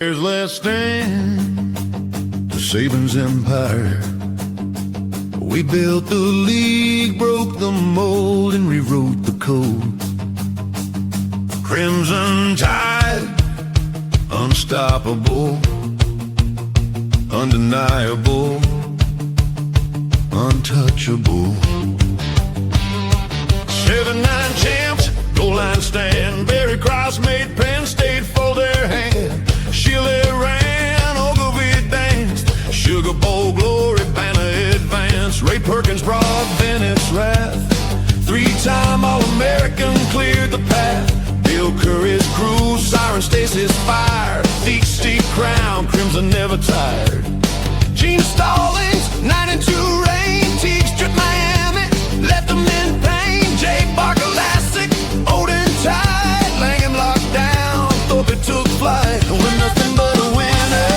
Here's last stand to Saban's empire. We built the league, broke the mold, and rewrote the code. Crimson Tide, unstoppable, undeniable, untouchable. 7-9 champs, goal line stand. Barry Cross made Penn State fold their hand. Chile ran, Ogilvie danced. Sugar Bowl glory, banner advance. Ray Perkins brought Bennett's wrath. 3-time All-American cleared the path. Bill Curry's crew, Siren Stacy's fire. Deep steep crown, Crimson never tired. Gene Stallings, 9-2 reign. Teague stripped Miami, left them in pain. Jay Barker Lassick, Odin Tide. Langham locked down, Thorpe took flight. We're nothing but a winner.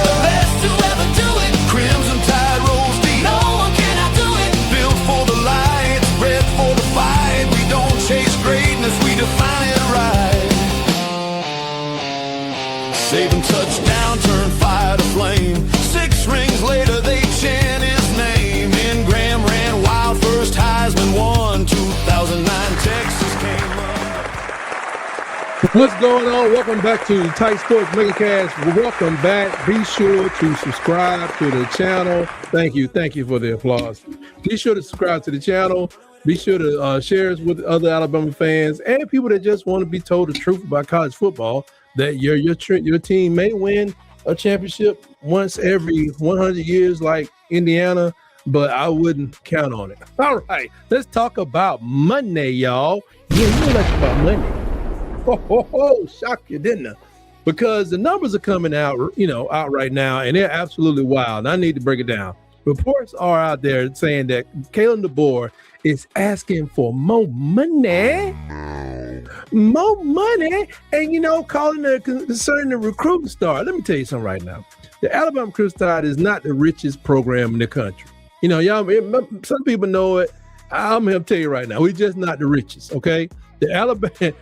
The best to ever do it. Crimson Tide rolls deep. No one cannot do it. Built for the light, bred for the fight. We don't chase greatness, we define it right. Saban touchdown, turn fire to flame. 6 rings later, they chant his name. And Graham ran wild, first Heisman won. 2009 Texas came up. What's going on? Welcome back to Tight Sports Megacast. Welcome back. Be sure to subscribe to the channel. Thank you for the applause. Be sure to subscribe to the channel. Be sure to share us with other Alabama fans and people that just want to be told the truth about college football, that your team may win a championship once every 100 years like Indiana, but I wouldn't count on it. All right, let's talk about Monday, y'all. Yeah, you know that's about Monday. Shock you, didn't I? Because the numbers are coming out, out right now, and they're absolutely wild. I need to break it down. Reports are out there saying that Kalen DeBoer is asking for more money, and calling it concerning the recruiting star. Let me tell you something right now. The Alabama Crimson Tide is not the richest program in the country. Y'all, some people know it. I'm here to tell you right now, we're just not the richest, okay? The Alabama,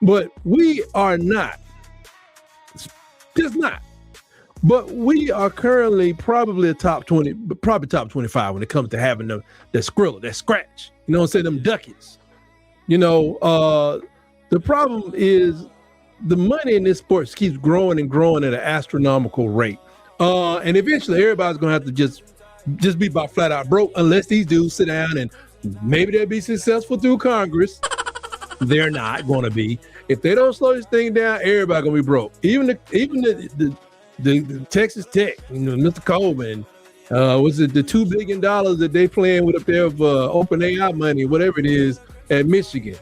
but we are not. Just not. But we are currently probably a top 20, probably top 25 when it comes to having the skrilla, that scratch. You know what I'm saying? Them ducats. The problem is the money in this sport keeps growing and growing at an astronomical rate. And eventually everybody's going to have to just be about flat out broke unless these dudes sit down and maybe they'll be successful through Congress. They're not going to be. If they don't slow this thing down, everybody's going to be broke. Even the Texas Tech, Mr. Coleman, was it the $2 billion that they playing with up there of open AI money, whatever it is, at Michigan?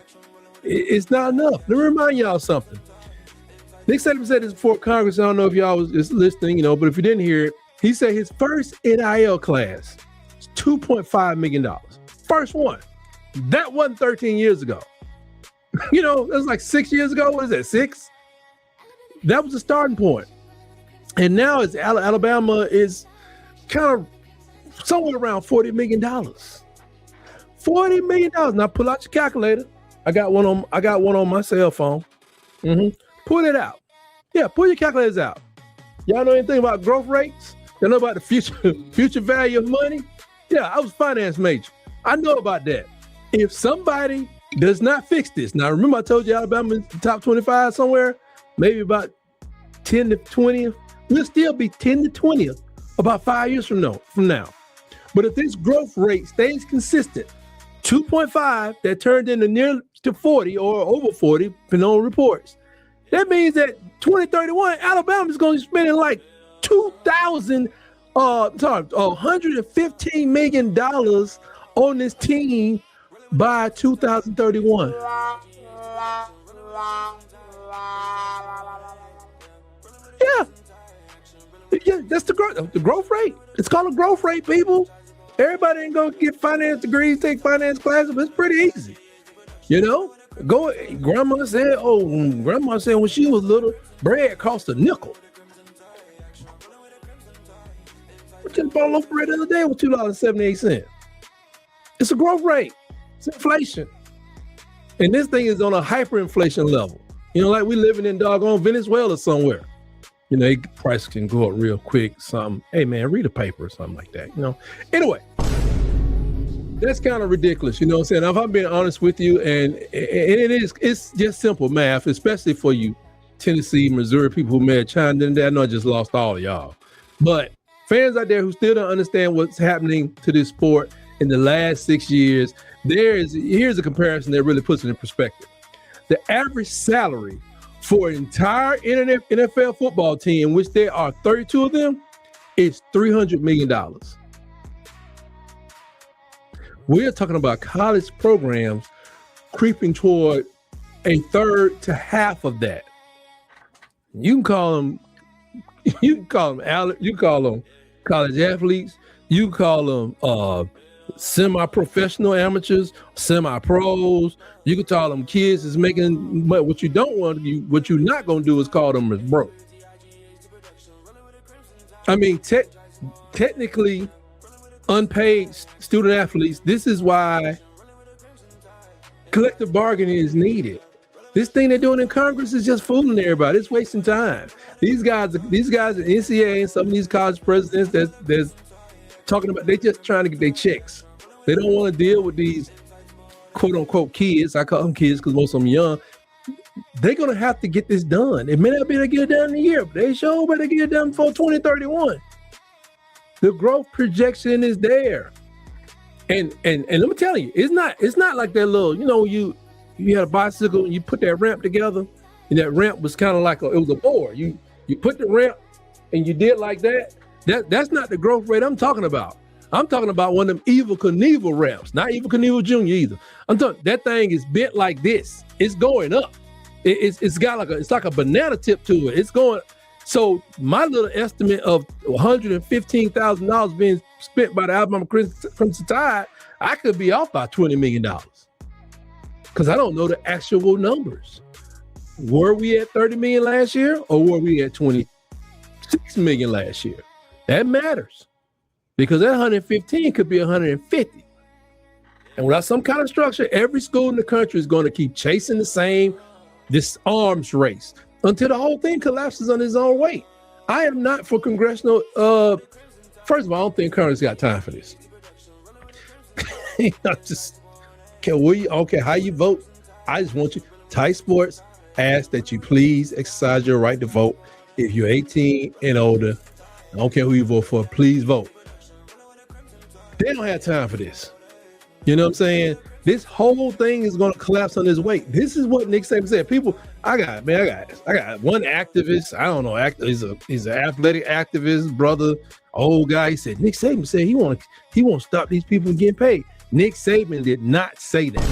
It's not enough. Let me remind y'all something. Nick Saban said this before Congress. I don't know if y'all was listening, but if you didn't hear it, he said his first NIL class is $2.5 million. First one. That wasn't 13 years ago. That was like 6 years ago. What is that, 6? That was the starting point. And now Alabama is kind of somewhere around $40 million. $40 million. Now pull out your calculator. I got one on my cell phone. Pull it out. Yeah, pull your calculators out. Y'all know anything about growth rates? Y'all know about the future value of money? Yeah, I was a finance major. I know about that. If somebody does not fix this, now remember I told you Alabama is top 25 somewhere, maybe about 10 to 20th. We'll still be 10 to 20th about 5 years from now. But if this growth rate stays consistent, 2.5 that turned into near to 40 or over 40, depending on reports, that means that 2031, Alabama is going to be spending like $115 million on this team by 2031. Yeah, that's the growth rate. It's called a growth rate, people. Everybody ain't gonna get finance degrees, take finance classes, but it's pretty easy. Grandma said when she was little, bread cost a nickel. I just bought a loaf of bread the other day with $2.78. It's a growth rate. It's inflation. And this thing is on a hyperinflation level. Like we living in doggone Venezuela somewhere. price can go up real quick. Hey man, read a paper or something like that. Anyway, that's kind of ridiculous. You know what I'm saying? If I'm being honest with you, and it's just simple math, especially for you Tennessee, Missouri people who may have chimed in there. I know I just lost all of y'all, but fans out there who still don't understand what's happening to this sport in the last 6 years, here's a comparison that really puts it in perspective. The average salary for an entire NFL football team, in which there are 32 of them, is $300 million. We're talking about college programs creeping toward a third to half of that. You can call them college athletes. You can call them semi-professional amateurs, semi-pros. You can call them kids that's making. But what you're not going to do is call them as broke. I mean, technically, unpaid student athletes. This is why collective bargaining is needed. This thing they're doing in Congress is just fooling everybody. It's wasting time. These guys at NCAA and some of these college presidents that's talking about, they just trying to get their checks. They don't want to deal with these quote unquote kids. I call them kids because most of them young. They're going to have to get this done. It may not be able to get it done in a year, but they sure better get it done before 2031. The growth projection is there. And let me tell you, it's not like that little, you had a bicycle and you put that ramp together, and that ramp was kind of like it was a board. You put the ramp and you did like that. That's not the growth rate I'm talking about. I'm talking about one of them Evel Knievel ramps, not Evel Knievel Jr. either. I'm talking that thing is bent like this. It's going up. It's got it's like a banana tip to it. It's going. So my little estimate of $115,000 being spent by the Alabama Crimson Tide, I could be off by $20 million because I don't know the actual numbers. Were we at 30 million last year, or were we at 26 million last year? That matters because that 115 could be 150. And without some kind of structure, every school in the country is going to keep chasing this arms race until the whole thing collapses on its own weight. I am not for congressional. First of all, I don't think Congress got time for this. Okay, how you vote? I just want you. Tight Sports ask that you please exercise your right to vote. If you're 18 and older, I don't care who you vote for, please vote. They don't have time for this. You know what I'm saying? This whole thing is going to collapse on its weight. This is what Nick Saban said. People, I got one activist. I don't know. He's an athletic activist, brother, old guy. He said Nick Saban said he won't stop these people from getting paid. Nick Saban did not say that.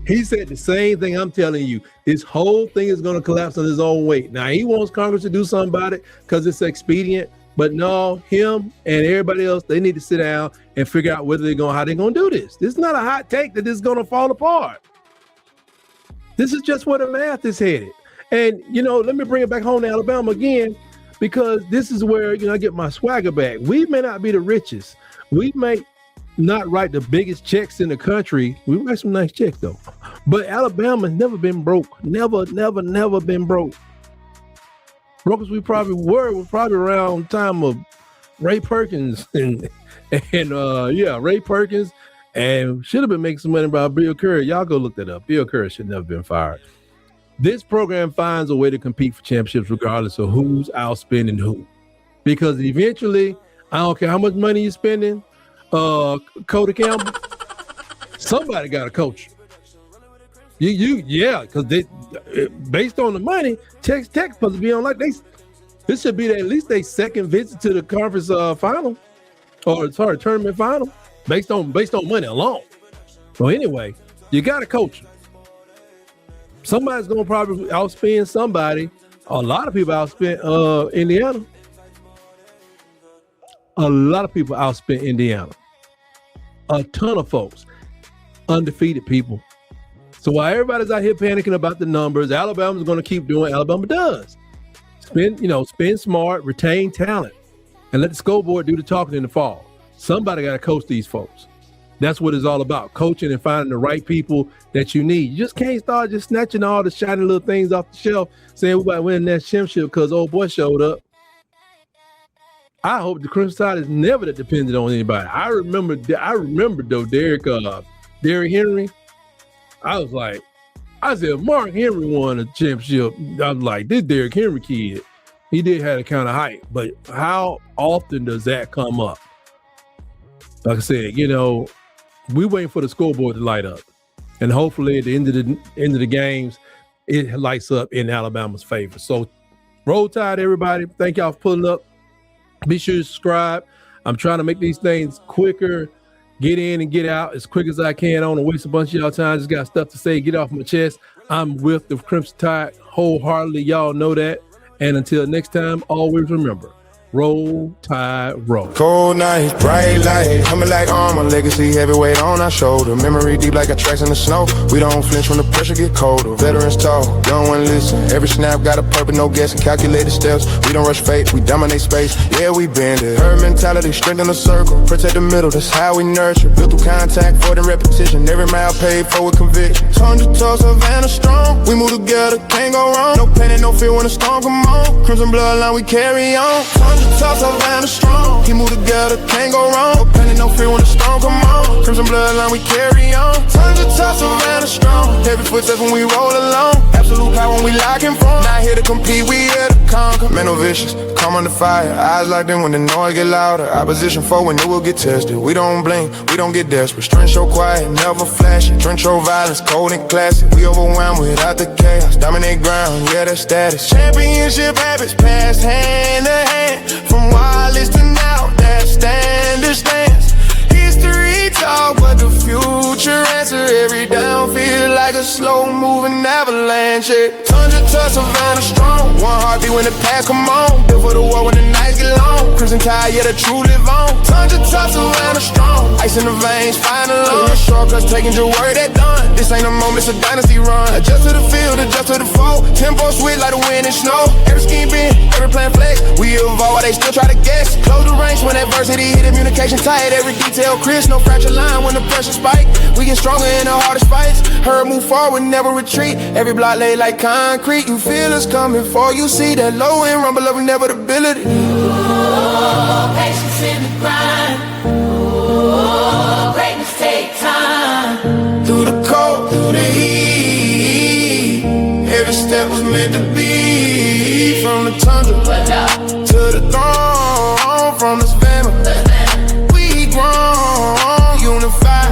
He said the same thing I'm telling you. This whole thing is going to collapse on its own weight. Now he wants Congress to do something about it because it's expedient. But no, him and everybody else, they need to sit down and figure out how they're going to do this. This is not a hot take that this is going to fall apart. This is just where the math is headed. And, let me bring it back home to Alabama again, because this is where, I get my swagger back. We may not be the richest. We may not write the biggest checks in the country. We write some nice checks, though. But Alabama's never been broke. Never been broke. Broke as we probably were probably around time of Ray Perkins and Ray Perkins, and should have been making some money by Bill Curry. Y'all go look that up. Bill Curry should never been fired. This program finds a way to compete for championships regardless of who's outspending who, because eventually, I don't care how much money you're spending, Cody Campbell, somebody got to coach. Because they, based on the money, Texas Tech supposed to be on this should be at least their second visit to the conference final, tournament final, based on money alone. So anyway, you got to coach them. Somebody's gonna probably outspend somebody. A lot of people outspend Indiana. A lot of people outspend Indiana. A ton of folks, undefeated people. So while everybody's out here panicking about the numbers, Alabama's going to keep doing what Alabama does. Spend smart, retain talent, and let the school board do the talking in the fall. Somebody got to coach these folks. That's what it's all about, coaching and finding the right people that you need. You just can't start just snatching all the shiny little things off the shelf, saying we're about to win that championship because old boy showed up. I hope the Crimson Tide is never that dependent on anybody. I remember though, Derrick Henry. I said, Mark Henry won a championship. I was like, this Derrick Henry kid, he did have a kind of height, but how often does that come up? Like I said, we waiting for the scoreboard to light up, and hopefully at the end of the games, it lights up in Alabama's favor. So, Roll Tide, everybody! Thank y'all for pulling up. Be sure to subscribe. I'm trying to make these things quicker, get in and get out as quick as I can. I don't want to waste a bunch of y'all time. Just got stuff to say, get off my chest. I'm with the Crimson Tide wholeheartedly. Y'all know that. And until next time, always remember, Roll Tide, roll. Cold nights, bright lights, coming like armor, legacy heavyweight on our shoulder. Memory deep like our tracks in the snow. We don't flinch when the pressure get colder. Veterans talk, young one listen. Every snap got a purpose, no guessing. Calculated steps, we don't rush fate, we dominate space. Yeah, we bend it. Herd mentality, strength in the circle. Protect the middle, that's how we nurture. Built through contact, for the repetition. Every mile paid for with conviction. 100 toes, Savannah strong. We move together, can't go wrong. No pain and no fear when the storm come on. Crimson bloodline, we carry on. Toss Savannah strong. He move together, can't go wrong. No pain and no fear when the storm come on. Crimson bloodline, we carry on. Tons of toss Savannah strong. Heavy footsteps when we roll along. Absolute power when we locking from. Not here to compete, we here to conquer. Man, no vicious, come under fire. Eyes locked in when the noise get louder. Opposition foe, we knew we'll get tested. We don't blink, we don't get desperate. Strength show quiet, never flashing. Trench show violence, cold and classic. We overwhelmed without the chaos. Dominate ground, yeah, that's status. Championship habits, passed hand to hand. From wireless to now, that standard stands. History talk, but the future answer. Every down feel like a slow-moving avalanche. Tons of touch, Savannah strong. One heartbeat when the past come on. Built for the war when the nights get long. Crimson Tide, yeah, the true live on. Tons of touch, Savannah strong. Ice in the veins, flying along. Shortcuts taking your word at done. This ain't a moment, it's a dynasty run. Adjust to the field, adjust to the foe. Tempo switch like the wind and snow. Every scheme bend, every plan flex. We evolve while they still try to guess. Close the ranks when adversity hit, communication tight. Every detail crisp, no fracture line when the pressure spike. We get stronger in the hardest fights. Heard move forward, never retreat. Every block laid like concrete. You feel us coming for you. See that low end rumble of inevitability. Ooh, patience in the grind. Ooh, greatness take time. Through the cold, through the heat. Every step was meant to be. From the tundra to the throne. From the family, we grown, unified.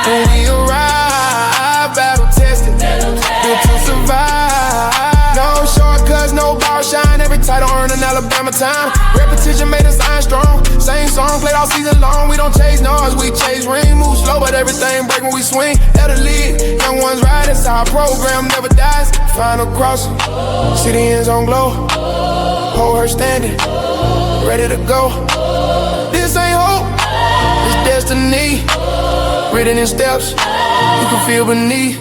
When we arrive, battle tested, built to survive. No shortcuts, no bar shine. Every title earned in Alabama time. Repetition made us iron strong. Same song played all season long. We don't chase noise, we chase ring. Move slow, but everything break when we swing. Let it lead, young ones ride. That's our program never dies. Final crossing, see the end zone glow. Hold her standing, ready to go. This ain't hope, it's destiny. Written in steps, you can feel beneath.